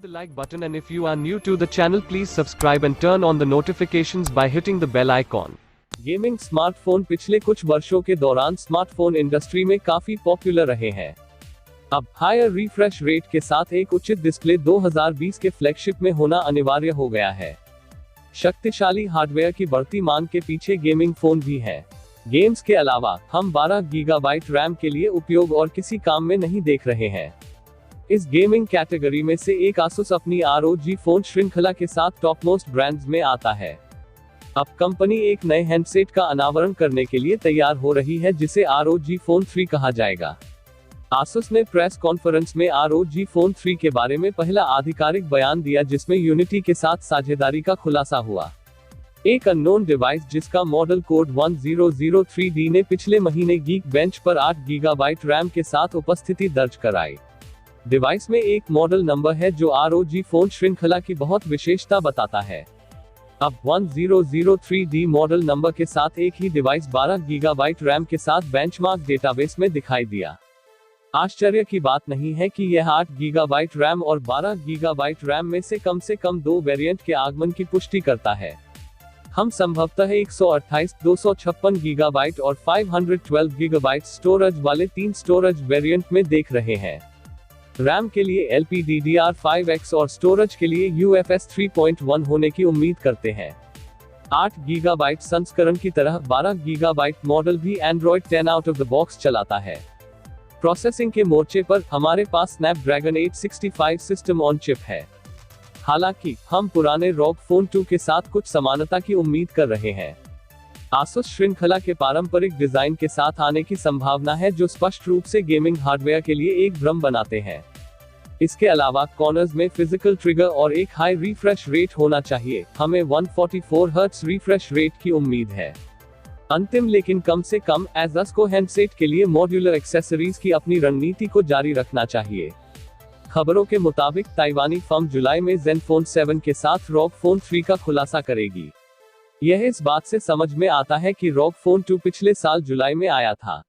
the like button, and if you are new to the channel, please subscribe and turn on the notifications by hitting the bell icon. Gaming smartphone पिछले कुछ वर्षों के दौरान smartphone industry में काफी popular रहे हैं। अब हायर रिफ्रेश रेट के साथ एक उचित डिस्प्ले 2020 के फ्लैगशिप में होना अनिवार्य हो गया है। शक्तिशाली हार्डवेयर की बढ़ती मांग के पीछे गेमिंग फोन भी है। गेम्स के अलावा हम 12 गीगाबाइट रैम के लिए उपयोग और किसी काम में नहीं देख रहे हैं। इस गेमिंग कैटेगरी में से एक आसूस अपनी ROG फोन श्रृंखला के साथ टॉपमोस्ट ब्रांड्स में आता है। अब कंपनी एक नए हैंडसेट का अनावरण करने के लिए तैयार हो रही है, जिसे ROG फोन 3 कहा जाएगा। आसूस ने प्रेस कॉन्फ्रेंस में ROG फोन 3 के बारे में पहला आधिकारिक बयान दिया, जिसमें यूनिटी के साथ साझेदारी का खुलासा हुआ। एक अननोन डिवाइस जिसका मॉडल कोड 1003D ने पिछले महीने गीक बेंच पर 8 गीगाबाइट रैम के साथ उपस्थिति दर्ज कराई। डिवाइस में एक मॉडल नंबर है जो ROG फोन श्रृंखला की बहुत विशेषता बताता है। अब 1003D मॉडल नंबर के साथ एक ही डिवाइस 12 गीगाबाइट रैम के साथ बेंचमार्क डेटाबेस में दिखाई दिया। आश्चर्य की बात नहीं है कि यह 8 गीगाबाइट रैम और 12 गीगाबाइट रैम में से कम 2 वेरिएंट के आगमन की पुष्टि करता है। हम संभवतः 128, 256 गीगाबाइट और 512 गीगाबाइट स्टोरेज वाले 3 स्टोरेज वेरिएंट में देख रहे हैं। रैम के लिए LPDDR5X और स्टोरेज के लिए UFS 3.1 होने की उम्मीद करते हैं। 8 गीगाबाइट संस्करण की तरह 12 गीगाबाइट मॉडल भी Android 10 out of the box चलाता है। प्रोसेसिंग के मोर्चे पर हमारे पास Snapdragon 865 सिस्टम ऑन चिप है। हालांकि हम पुराने ROG फोन 2 के साथ कुछ समानता की उम्मीद कर रहे हैं। आसूस श्रृंखला के पारंपरिक डिजाइन के साथ आने की संभावना है, जो स्पष्ट रूप से गेमिंग हार्डवेयर के लिए एक भ्रम बनाते हैं। इसके अलावा कॉर्नर्स में फिजिकल ट्रिगर और एक हाई रिफ्रेश रेट होना चाहिए। हमें 144 हर्ट्ज रिफ्रेश रेट की उम्मीद है। अंतिम लेकिन कम से कम, Asus को हैंडसेट के लिए मॉड्यूलर एक्सेसरीज की अपनी रणनीति को जारी रखना चाहिए। खबरों के मुताबिक ताइवानी फर्म जुलाई में Zenfone 7 के साथ ROG फोन 3 का खुलासा करेगी। यह इस बात से समझ में आता है कि ROG फोन 2 पिछले साल जुलाई में आया था।